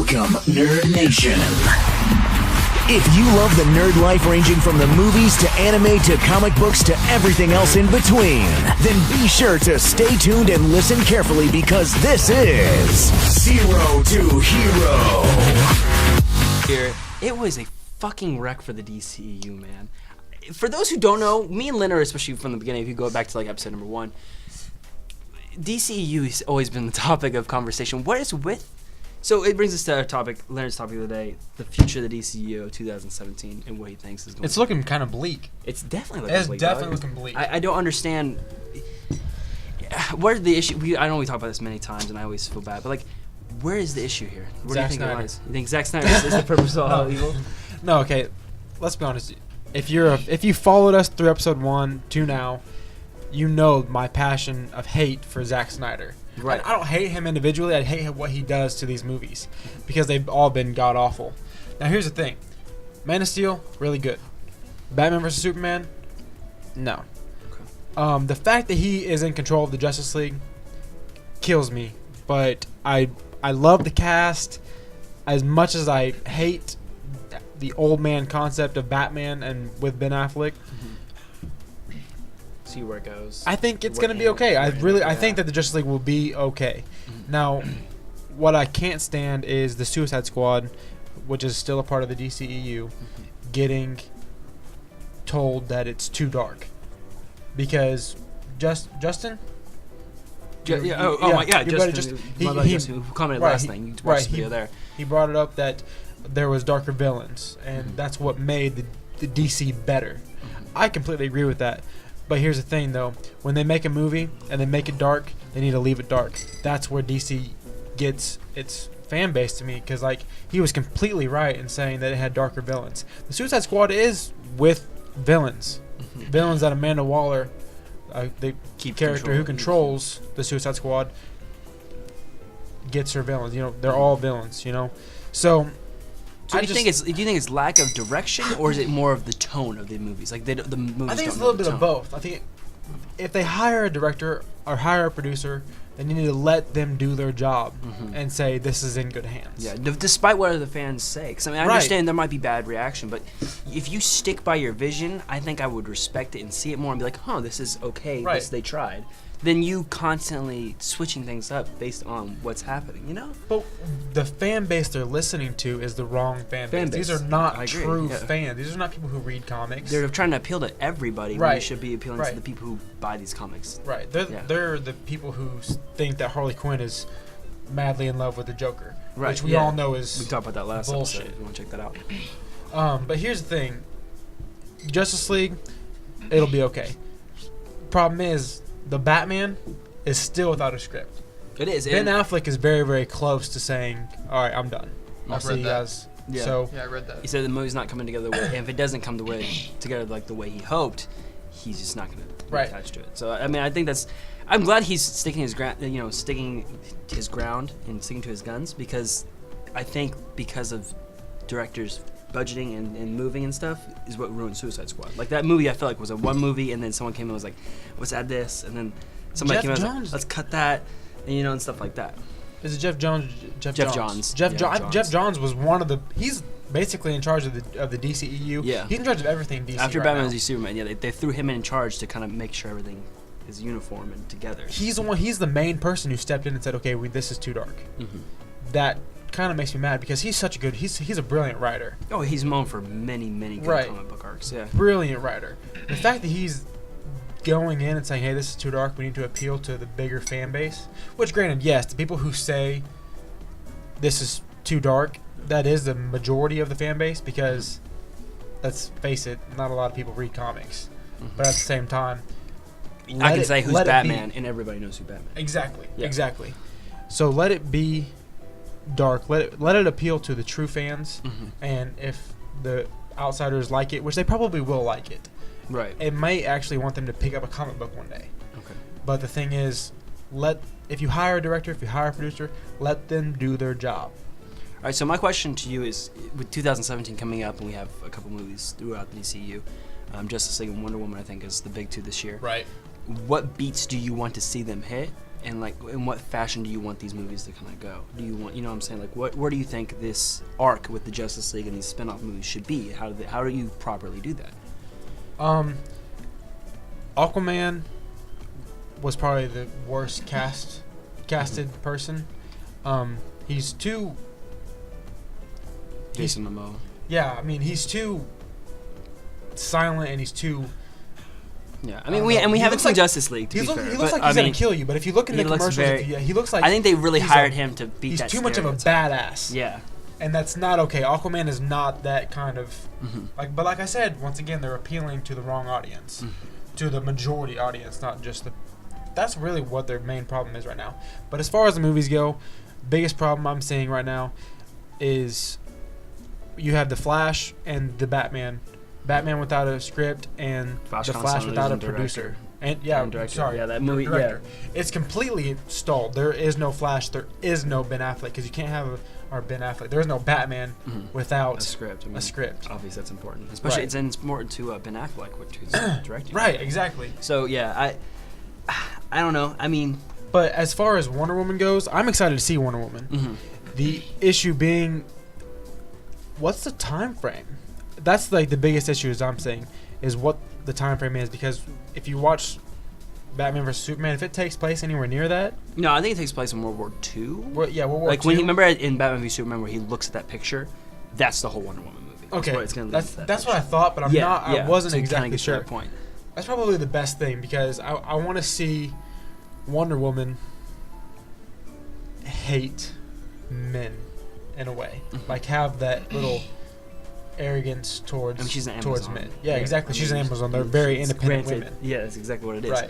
Welcome, Nerd Nation. If you love the nerd life ranging from the movies to anime to comic books to everything else in between, then be sure to stay tuned and listen carefully because this is Zero to Hero. It was a fucking wreck for the DCEU, man. For those who don't know, me and Leonard, especially from the beginning, if you go back to like episode number 1, DCEU has always been the topic of conversation. What is with... So it brings us to our topic, Leonard's topic of the day, the future of the DCEU of 2017 and what he thinks is going on. It's looking kind of bleak. It's definitely looking bleak. It's definitely looking bleak. I don't understand... What are the issue? I know we talked about this many times and I always feel bad, but like, where is the issue here? What do you think it lies? You think Zack Snyder is the purpose of all evil? No, okay. Let's be honest. If you followed us through episode 1 to now, you know my passion of hate for Zack Snyder. Right. And I don't hate him individually. I hate what he does to these movies because they've all been god awful. Now here's the thing: Man of Steel, really good. Batman vs Superman, no. Okay. The fact that he is in control of the Justice League kills me. But I love the cast as much as I hate the old man concept of Batman and with Ben Affleck. See where it goes. I think it's going to be okay. I think that the Justice League will be okay. Now, what I can't stand is the Suicide Squad, which is still a part of the DCEU, getting told that it's too dark. Because Justin? Justin, who commented last night. You watched the video there. He brought it up that there was darker villains, and that's what made the DC better. I completely agree with that. But here's the thing, though. When they make a movie and they make it dark, they need to leave it dark. That's where DC gets its fan base to me, because like he was completely right in saying that it had darker villains. The Suicide Squad is with villains. Villains that Amanda Waller, the character who controls the Suicide Squad, gets her villains. You know, they're all villains, you know. So... do you think it's lack of direction, or is it more of the tone of the movies? Like the movies. I think it's a little bit of both. I think if they hire a director or hire a producer, then you need to let them do their job and say this is in good hands. Yeah, despite what the fans say. Because I mean, I understand there might be bad reaction, but if you stick by your vision, I think I would respect it and see it more and be like, huh, this is okay. Right. This they tried. Than you constantly switching things up based on what's happening, you know? But the fan base they're listening to is the wrong fan base. These are not true fans. These are not people who read comics. They're trying to appeal to everybody when they should be appealing to the people who buy these comics. Right. They're the people who think that Harley Quinn is madly in love with the Joker. Right. Which we all know is we talked about that last bullshit. episode. You want to check that out. But here's the thing. Justice League, it'll be okay. Problem is, the Batman is still without a script. It is. Ben Affleck is very, very close to saying, all right, I'm done. I'll see you guys. Yeah. I read that. He said the movie's not coming together and if it doesn't come together like the way he hoped, he's just not going to attach to it. So, I mean, I think I'm glad he's sticking his ground and sticking to his guns, because I think because of directors budgeting and moving and stuff is what ruined Suicide Squad. Like that movie, I felt like was a one movie, and then someone came in and was like, "Let's add this," and then somebody came in and was like, "Let's cut that," and stuff like that. Is it Jeff Johns? Jeff Johns. Johns. Jeff Johns was one of the. He's basically in charge of the DCEU. Yeah. He's in charge of everything DC. After Batman vs Superman, they threw him in charge to kind of make sure everything is uniform and together. He's the one. He's the main person who stepped in and said, "Okay, this is too dark." That kind of makes me mad because he's such a good. He's a brilliant writer. Oh, he's known for many good comic book arcs. Yeah, brilliant writer. The fact that he's going in and saying, "Hey, this is too dark. We need to appeal to the bigger fan base." Which, granted, yes, the people who say this is too dark, that is the majority of the fan base, because let's face it, not a lot of people read comics. But at the same time, I can say who's Batman, and everybody knows who Batman. Exactly. Yeah. Exactly. So let it be dark. Let it appeal to the true fans, and if the outsiders like it, which they probably will like it, right? It may actually want them to pick up a comic book one day. Okay. But the thing is, if you hire a director, if you hire a producer, let them do their job. All right. So my question to you is, with 2017 coming up, and we have a couple movies throughout the DCU, Justice League and Wonder Woman, I think, is the big two this year. Right. What beats do you want to see them hit? And like, in what fashion do you want these movies to kind of go? Do you want, you know what I'm saying? Like, where do you think this arc with the Justice League and these spin-off movies should be? How do you properly do that? Aquaman was probably the worst casted person. He's too. Jason Momoa. Yeah, I mean he's too silent and he's too. Yeah, I mean we haven't seen Justice League. To be fair, he looks like he's gonna kill you, but if you look in the commercials, he looks like. I think they really hired him to beat that. He's too much of a badass. Yeah. And that's not okay. Aquaman is not that kind of but like I said, once again, they're appealing to the wrong audience, to the majority audience, not just the. That's really what their main problem is right now. But as far as the movies go, biggest problem I'm seeing right now is you have the Flash and the Batman without a script and the Flash without a producer. And that movie. Director. It's completely stalled. There is no Flash. There is no Ben Affleck because you can't have Ben Affleck. There is no Batman without a script. A script. Obviously, that's important. Especially it's important to Ben Affleck, which is directing. Right. Exactly. So yeah, I don't know. I mean, but as far as Wonder Woman goes, I'm excited to see Wonder Woman. The issue being, what's the time frame? That's like the biggest issue, as I'm saying, is what the time frame is. Because if you watch Batman vs Superman, if it takes place anywhere near that, no, I think it takes place in World War II. World War II. Like when remember in Batman vs Superman where he looks at that picture, that's the whole Wonder Woman movie. Okay, that's what I thought, but I wasn't exactly sure. That point. That's probably the best thing because I want to see Wonder Woman hate men in a way, like have that little arrogance towards she's an towards Amazon. men. Yeah, exactly. She's an Amazon. They're very independent women. Yeah, that's exactly what it is. Right.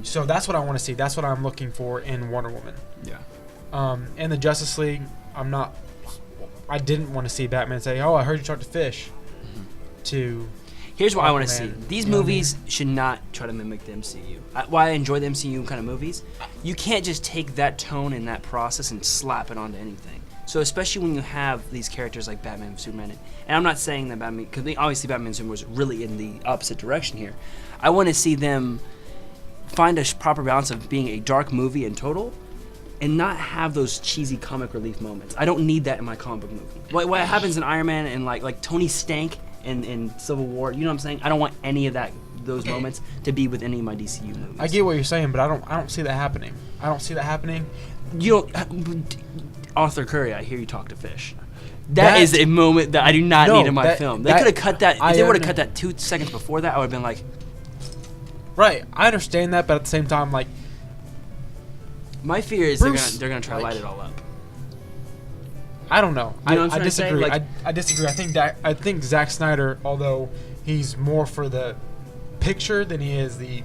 So that's what I want to see. That's what I'm looking for in Wonder Woman. Yeah. In the Justice League, I didn't want to see Batman say, "Oh, I heard you talked to Fish." Here's what I want to see. These movies should not try to mimic the MCU. Why I enjoy the MCU kind of movies, you can't just take that tone and that process and slap it onto anything. So especially when you have these characters like Batman and Superman, and I'm not saying that Batman, because obviously Batman and Superman was really in the opposite direction here. I want to see them find a proper balance of being a dark movie in total, and not have those cheesy comic relief moments. I don't need that in my comic book movie. What happens in Iron Man and like Tony Stank in Civil War, you know what I'm saying? I don't want any of those moments to be with any of my DCU movies. I get what you're saying, but I don't see that happening. I don't see that happening. You don't. Arthur Curry, I hear you talk to Fish. That is a moment that I do not need in my film. They could have cut that. If they would have cut that 2 seconds before that, I would have been like. Right, I understand that, but at the same time, like. My fear is they're gonna try to light it all up. I don't know. You know what I'm I disagree. like, I disagree. I think Zack Snyder, although he's more for the picture than he is the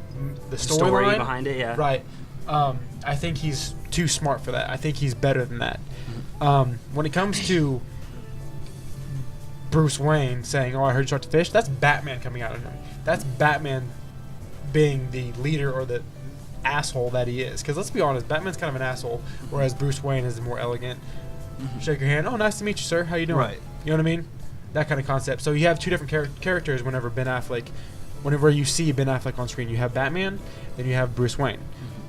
story behind it. Yeah. Right. I think he's too smart for that. I think he's better than that. When it comes to Bruce Wayne saying, "Oh, I heard you talk to Fish," that's Batman coming out of him. That's Batman being the leader or the asshole that he is. Because let's be honest, Batman's kind of an asshole, whereas Bruce Wayne is the more elegant. Shake your hand. Oh, nice to meet you, sir. How you doing? Right. You know what I mean? That kind of concept. So you have two different characters whenever you see Ben Affleck on screen. You have Batman, then you have Bruce Wayne.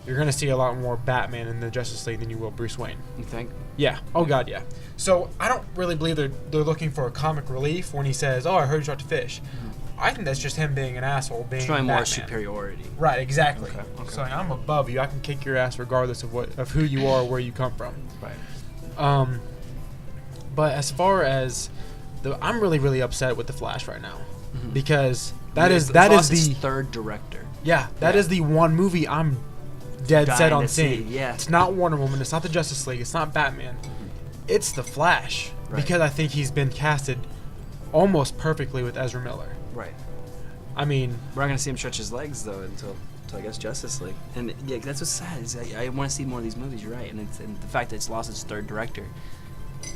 You're going to see a lot more Batman in the Justice League than you will Bruce Wayne. You think? Yeah. Oh, God, yeah. So I don't really believe they're looking for a comic relief when he says, "Oh, I heard you talk to Fish." I think that's just him being an asshole, being trying Batman. More superiority. Right, exactly. Okay. So I'm above you. I can kick your ass regardless of who you are or where you come from. Right. But as far as I'm really, really upset with the Flash right now because that is the third director. Yeah, that is the one movie I'm dead set on seeing. Yeah. It's not Wonder Woman. It's not the Justice League. It's not Batman. It's the Flash because I think he's been casted almost perfectly with Ezra Miller. Right. I mean, we're not gonna see him stretch his legs though until I guess Justice League. And yeah, that's what's sad. Is I want to see more of these movies. You're right, and the fact that it's lost its third director.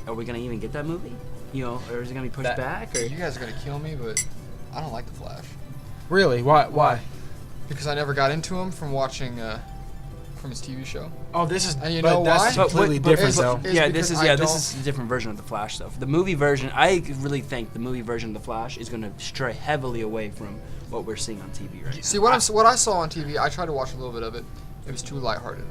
Are we gonna even get that movie? You know, or is it gonna be pushed back? Or you guys are gonna kill me, but I don't like the Flash. Really? Why? Because I never got into him from watching from his TV show. Oh, this is. And you know that's why? completely different, though. This is a different version of the Flash stuff. The movie version, I really think the movie version of the Flash is gonna stray heavily away from what we're seeing on TV right now. See what I saw on TV. I tried to watch a little bit of it. It was too lighthearted.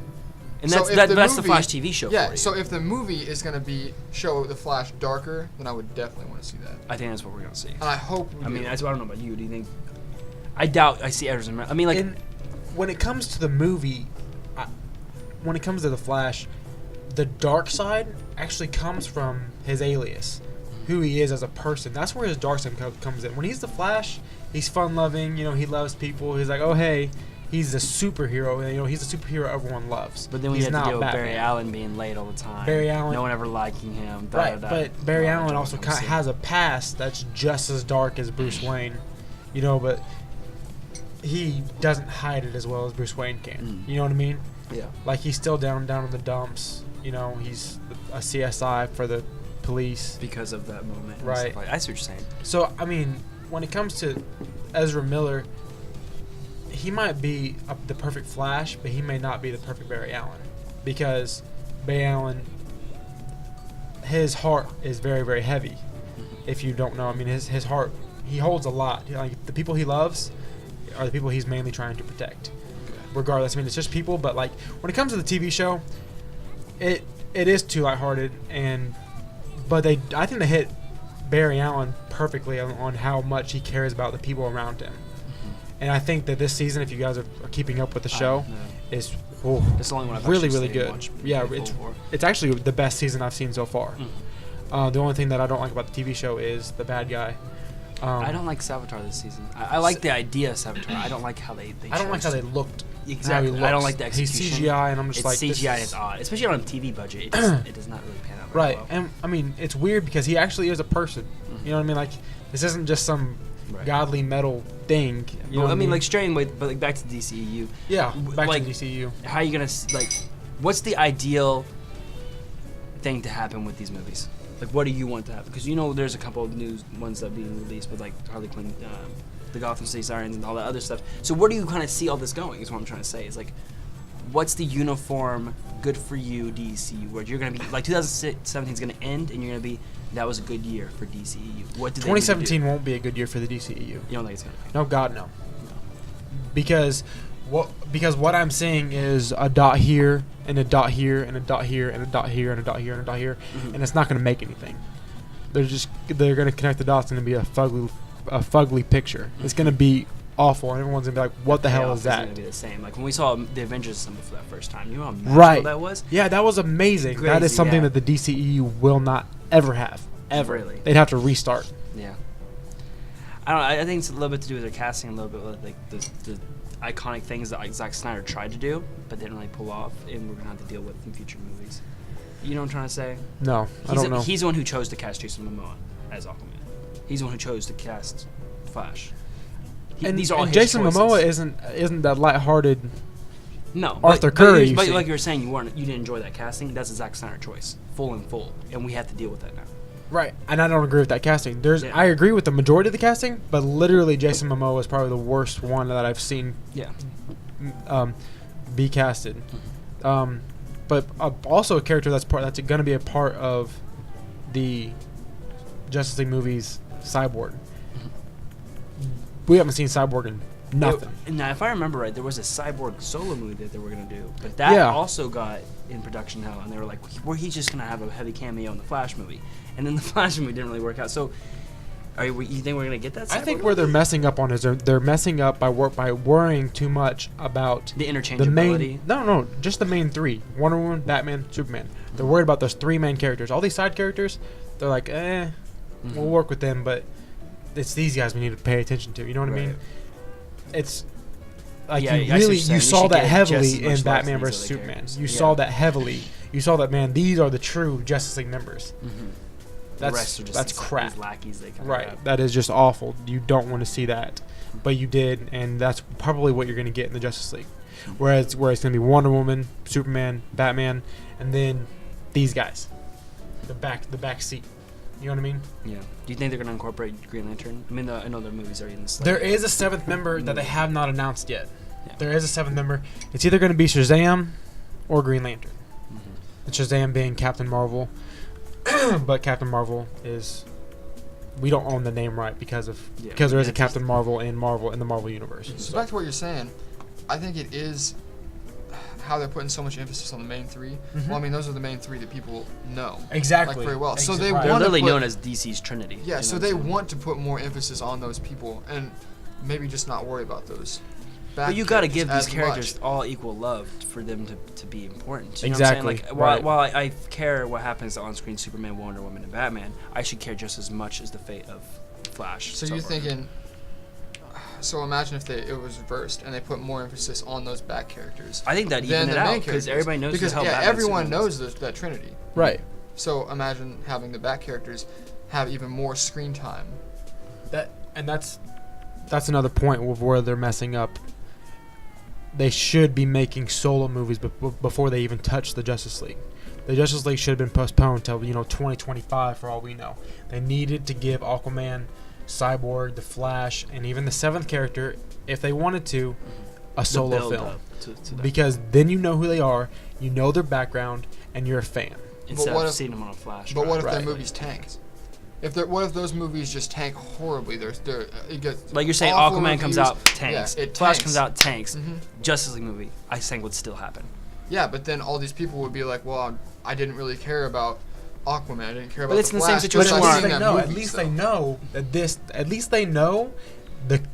And So that's the Flash TV show. Yeah. For you. So if the movie is gonna show the Flash darker, then I would definitely want to see that. I think that's what we're gonna see. And I hope. I mean, I don't know about you. Do you think? I doubt I see Ezra Miller. I mean, like, when it comes to the movie, when it comes to the Flash, the dark side actually comes from his alias, who he is as a person. That's where his dark side comes in. When he's the Flash, he's fun-loving. You know, he loves people. He's like, oh hey, he's a superhero. You know, he's a superhero everyone loves. but then we he's have to not deal with Batman. Barry Allen being late all the time. Barry Allen, no one ever liking him. right? But Barry Allen also kind of has a past that's just as dark as Bruce Wayne. You know, but he doesn't hide it as well as Bruce Wayne can. You know what I mean? Yeah. Like, he's still down in the dumps. You know, he's a CSI for the police. Because of that moment. Right. I see what you're saying. So, I mean, when it comes to Ezra Miller, he might be the perfect Flash, but he may not be the perfect Barry Allen. Because Barry Allen, his heart is very, very heavy. If you don't know, I mean, his heart, he holds a lot. Like, the people he loves are the people he's mainly trying to protect. Regardless, I mean, it's just people, but like when it comes to the TV show, it is too lighthearted, but I think they hit Barry Allen perfectly on how much he cares about the people around him. And I think that this season, if you guys are keeping up with the show, is it's the only one I've really actually good. seen, Yeah, it's actually the best season I've seen so far. The only thing that I don't like about the TV show is the bad guy. I don't like Savitar this season. I like the idea of Savitar. I don't like how they I don't like how they looked. Exactly. I don't like the execution. He's CGI, and I'm just it's like, CGI and it's odd, especially on a TV budget. It does not really pan out very right. well. And I mean, it's weird because he actually is a person. You know what I mean? Like, this isn't just some godly metal thing. You know what I mean, like straying with, but like back to DCEU. Yeah, back like, to DCEU. How are you gonna what's the ideal thing to happen with these movies? Like, what do you want to happen? Because you know, there's a couple of new ones that are being released with like Harley Quinn, the Gotham City Sirens, and all that other stuff. So where do you kind of see all this going? Is what I'm trying to say. Is like, what's the uniform good for you DC? Where you're gonna be like 2017 is gonna end, and you're gonna be that was a good year for DCEU. What do 2017 won't be a good year for the DCEU. You don't think it's gonna be? No, God, no. Because what I'm seeing is a dot here and a dot here and a dot here and a dot here and a dot here and a dot here, and it's not going to make anything. They're going to connect the dots and it'll be a fugly picture. It's going to be awful, and everyone's going to be like, "What the hell is that?" It's going to be the same. Like when we saw the Avengers assemble for that first time, you know how magical that was? Yeah, that was amazing. Crazy, that is something that the DCEU will not ever have. Ever. Really? They'd have to restart. Yeah. I don't know. I think it's a little bit to do with their casting, a little bit with like the iconic things that Zack Snyder tried to do, but didn't really pull off, and we're gonna have to deal with in future movies. You know what I'm trying to say? No, I don't know. He's the one who chose to cast Jason Momoa as Aquaman. He's the one who chose to cast Flash. These are all his Jason choices. Momoa isn't that lighthearted. No, Arthur Curry. But like you were saying, you didn't enjoy that casting. That's a Zack Snyder choice, full, and we have to deal with that now. Right, and I don't agree with that casting. I agree with the majority of the casting, but literally Jason Momoa is probably the worst one that I've seen. Yeah. Be casted. But also a character that's going to be a part of the Justice League movies, Cyborg. We haven't seen Cyborg in nothing. Now, if I remember right, there was a Cyborg solo movie that they were going to do, but that also got in production hell, and they were like, well, he's just going to have a heavy cameo in the Flash movie. And then the Flash movie didn't really work out. So, you think we're going to get that Cyborg I think where they're messing up on is they're messing up by worrying too much about the interchangeability. No, just the main three: Wonder Woman, Batman, Superman. They're worried about those three main characters. All these side characters, they're like, we'll work with them, but it's these guys we need to pay attention to. You know what I mean? It's like you saw that heavily in Batman vs Superman. You saw that heavily. You saw that, man. These are the true Justice League members. That's crap. Lackeys they right. That is just awful. You don't want to see that, but you did, and that's probably what you're going to get in the Justice League. Whereas it's going to be Wonder Woman, Superman, Batman, and then these guys, the back seat. You know what I mean? Yeah. Do you think they're going to incorporate Green Lantern? I mean, I know their movies are in the slate. There is a seventh member that they have not announced yet. Yeah. There is a seventh member. It's either going to be Shazam or Green Lantern. And Shazam being Captain Marvel. But Captain Marvel is... We don't own the name right because there is a Captain Marvel in the Marvel universe. So back to what you're saying, I think it is how they're putting so much emphasis on the main three. Well, I mean, those are the main three that people know. Exactly. Like, very well. So Right. they They're want to literally put, known as DC's Trinity. Yeah, you so know they what I'm saying? want to put more emphasis on those people and maybe just not worry about those. But you got to give these as characters much. all equal love for them to be important. You Exactly. know what I'm saying? Like, Right. while I care what happens on screen, Superman, Wonder Woman, and Batman, I should care just as much as the fate of Flash. So you're thinking. So imagine if it was reversed and they put more emphasis on those back characters. I think that than even it the out main because characters. everybody knows because how yeah, Batman everyone Superman knows that Trinity. Right. So imagine having the back characters have even more screen time. That's another point of where they're messing up. They should be making solo movies before they even touch the Justice League. The Justice League should have been postponed till 2025 for all we know. They needed to give Aquaman, Cyborg, the Flash, and even the seventh character, if they wanted to, a solo film. To that. Because then you know who they are, you know their background, and you're a fan. Instead what of if- seeing them on a Flash. But what if their Right. movies tank? What if those movies just tank horribly? It gets Like you're saying, awful Aquaman comes reviews. out, tanks. Yeah, it Flash tanks. comes out, tanks. Mhm. Justice League movie, I think would still happen. Yeah, but then all these people would be like, well, I didn't really care about Aquaman. I didn't care about it's the in the same Flash, situation just But where at seeing least they that know. movie, At least so. they know that this. At least they know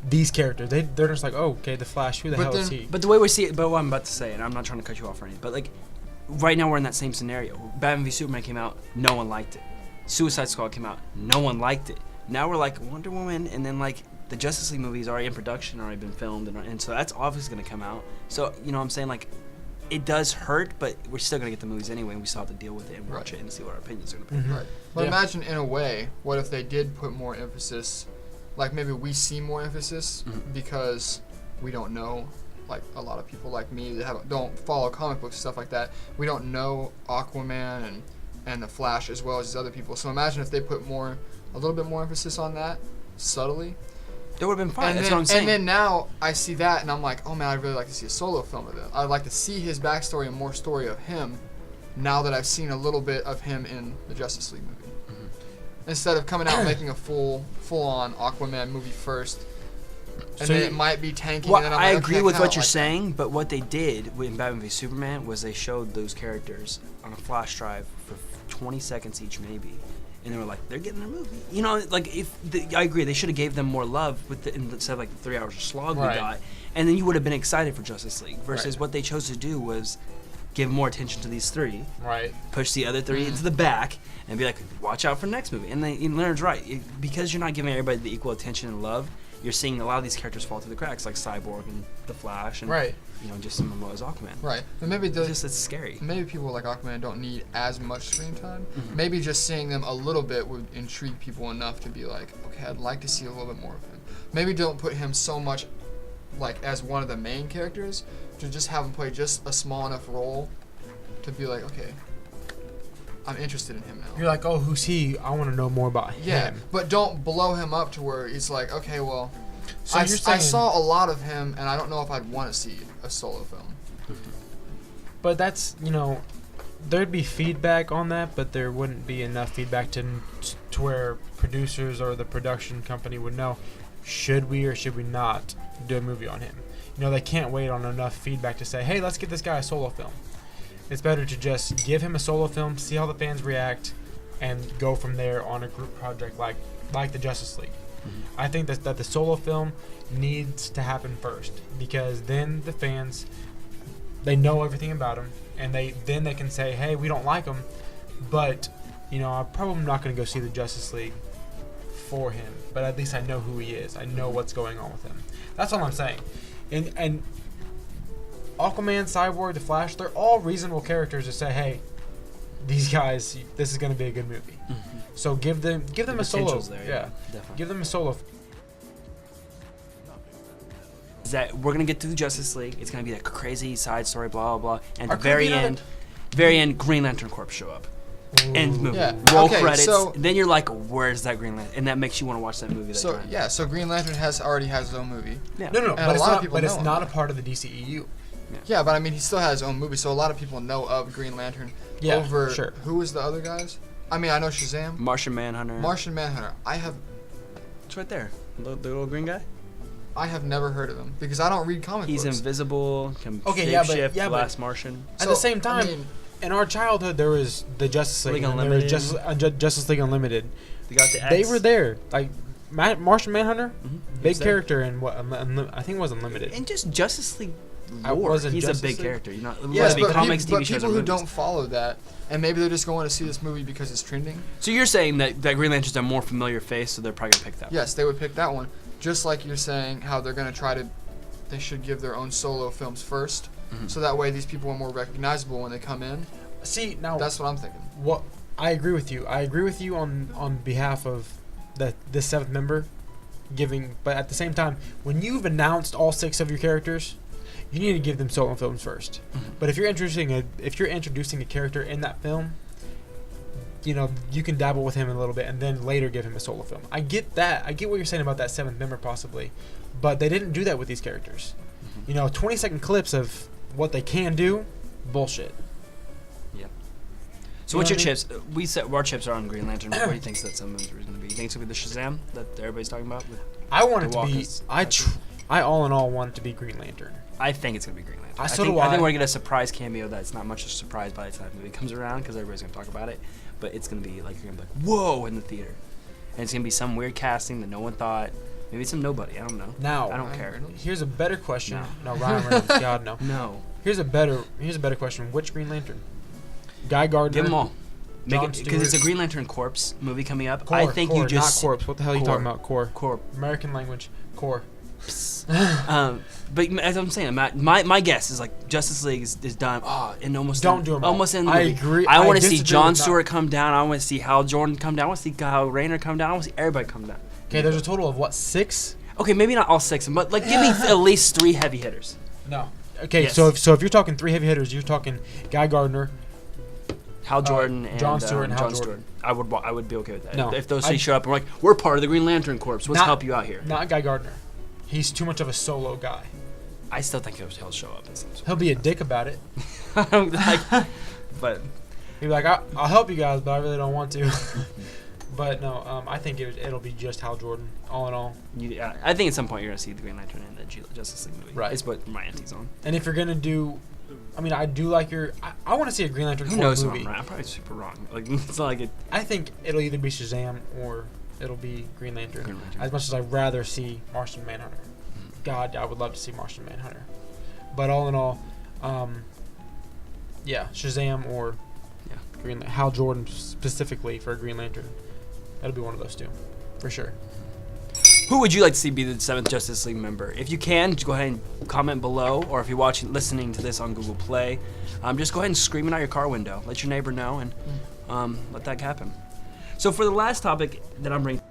these characters. They're just like, oh, okay, the Flash. Who the But hell is then- he? But the way we see it, but what I'm about to say, and I'm not trying to cut you off or anything, but like, right now we're in that same scenario. Batman v Superman came out, no one liked it. Suicide Squad came out, no one liked it. Now we're like Wonder Woman, and then like the Justice League movie is already in production, already been filmed, and so that's obviously gonna come out. So you know what I'm saying, like, it does hurt, but we're still gonna get the movies anyway, and we still have to deal with it and watch Right. it and see what our opinions are gonna be. Mhm. Right. But Yeah. imagine in a way, what if they did put more emphasis, like maybe we see more emphasis because we don't know, like a lot of people like me that don't follow comic books and stuff like that. We don't know Aquaman and the Flash as well as these other people. So imagine if they put a little bit more emphasis on that, subtly. That would have been fine. And That's then, what I'm saying. and then now I see that and I'm like, oh man, I'd really like to see a solo film of it. I'd like to see his backstory and more story of him now that I've seen a little bit of him in the Justice League movie. Instead of coming out and making a full-on Aquaman movie first, and So then you- it might be tanking. Well, and then I'm I like, agree okay, with kinda what you're like saying, but what they did in Batman v Superman was they showed those characters on a flash drive for 20 seconds each, maybe, and they were like, they're getting their movie. You know, like I agree, they should have gave them more love instead of like the 3 hours of slog Right. we got, and then you would have been excited for Justice League. Versus Right. what they chose to do was give more attention to these three, Right. push the other three into the back, and be like, watch out for next movie. And Leonard's right, because you're not giving everybody the equal attention and love, you're seeing a lot of these characters fall through the cracks, like Cyborg and the Flash, and Right. you know, just someone as Aquaman. Right, but maybe It's scary. maybe people like Aquaman don't need as much screen time. Mhm. Maybe just seeing them a little bit would intrigue people enough to be like, okay, I'd like to see a little bit more of him. Maybe don't put him so much like as one of the main characters, to just have him play just a small enough role to be like, okay, I'm interested in him now. You're like, oh, who's he? I want to know more about Yeah, him. but don't blow him up to where he's like, okay, well, So I you're saying, saw a lot of him, and I don't know if I'd want to see a solo film. but that's there'd be feedback on that, but there wouldn't be enough feedback to where producers or the production company would know, should we or should we not do a movie on him. They can't wait on enough feedback to say, hey, let's give this guy a solo film. It's better to just give him a solo film, see how the fans react, and go from there on a group project like the Justice League. I think that the solo film needs to happen first, because then the fans, they know everything about him, and then they can say, hey, we don't like him, but I'm probably not going to go see the Justice League for him, but at least I know who he is. I know what's going on with him. That's all I'm saying. And Aquaman, Cyborg, the Flash, they're all reasonable characters to say, hey, these guys, this is going to be a good movie. So give them a solo. potential's there, yeah, definitely. Give them a solo. Is that we're gonna get through the Justice League. It's gonna be that crazy side story, blah blah blah, and Or at the very could be end, Green Lantern Corps show up. End of the movie. Yeah. Roll Okay, credits. so- Then you're like, where's that Green Lantern? And that makes you want to watch that movie. So yeah, so Green Lantern already has his own movie. yeah. No, a but it's lot of not. people But it's know not a him. part of the DCEU. Yeah, but I mean, he still has his own movie, so a lot of people know of Green Lantern. Yeah, over sure. who was the other guys? I mean, I know Shazam, Martian Manhunter. Martian Manhunter. I have It's right there. The little green guy. I have never heard of him because I don't read comic books. He's invisible, can yeah, Last Martian. At the same time, in our childhood, there was the Justice League Unlimited. There was Justice League Unlimited. They got the X. They were there. Like, Martian Manhunter, big there. character in what I think it was Unlimited. And just Justice League lore. He's Justice a big League? character. You know, Yes, whether it be but, comics, but TV shows, people or who movies. don't follow that, and maybe they're just going to see this movie because it's trending. So you're saying that Green Lantern's a more familiar face, so they're probably gonna pick that. Yes, they would pick that one. Just like you're saying how they're going to try to, they should give their own solo films first, so that way these people are more recognizable when they come in. See, now That's what I'm thinking. what I agree with you. I agree with you on behalf of the seventh member giving, but at the same time, when you've announced all 6 of your characters, you need to give them solo films first. But if you're introducing a character in that film, you know, you can dabble with him a little bit and then later give him a solo film. I get that. I get what you're saying about that 7th member possibly, but they didn't do that with these characters. You know, 20-second clips of what they can do, bullshit. Yeah. So what's your chips? We said our chips are on Green Lantern. What do you think that some of them are going to be? You think it's going to be the Shazam that everybody's talking about? I want it to be. I all in all want it to be Green Lantern. I think it's going to be Green Lantern. I think we're going to get a surprise cameo that's not much of a surprise by the time the movie comes around because everybody's going to talk about it. But it's going to be like, you're going to be like, whoa, in the theater. And it's going to be some weird casting that no one thought. Maybe some nobody. I don't know. Now, I don't care. Here's a better question. No, Ryan Reynolds. God, no. No. Here's a better question. Which Green Lantern? Guy Gardner. Give them all. John Because it's a Stewart. Green Lantern Corpse movie coming up. Core, I think core, you just not corpse. What the hell are you Core. talking about? Core. Corp. American language. Core. But as I'm saying, my guess is like Justice League is done. Oh, and almost Don't do 'em all. almost in the I movie. agree. I want to see disagree John with that. Stewart come down. I want to see Hal Jordan come down. I want to see Kyle Rayner come down. I want to see everybody come down. Okay, there's a total of what, 6? Okay, maybe not all 6, but like give me at least 3 heavy hitters. No. Okay, Yes. so if you're talking 3 heavy hitters, you're talking Guy Gardner. Hal Jordan and John Stewart and Hal John Jordan. Stewart. I would be okay with that. No, If those 3 show up and we're like, we're part of the Green Lantern Corps. Let's help you out here. Not Guy Gardner. He's too much of a solo guy. I still think he'll show up in some sort. He'll be a dick about it. But He'll be like, I'll help you guys, but I really don't want to. But no, I think it'll be just Hal Jordan, all in all. I think at some point you're gonna see the Green Lantern in the Justice League movie. Right. It's what my auntie's on. And if you're gonna do, I mean, I do like your. I want to see a Green Lantern Who knows if movie. I'm right? I'm probably super wrong. Like it's not like it. I think it'll either be Shazam or it'll be Green Lantern. Green Lantern. As much as I'd rather see Martian Manhunter. God, I would love to see Martian Manhunter. But all in all, yeah, Shazam or Green Hal Jordan specifically for a Green Lantern. That'll be one of those 2, for sure. Who would you like to see be the 7th Justice League member? If you can, just go ahead and comment below, or if you're listening to this on Google Play, just go ahead and scream it out your car window. Let your neighbor know, and let that happen. So for the last topic that I'm bringing.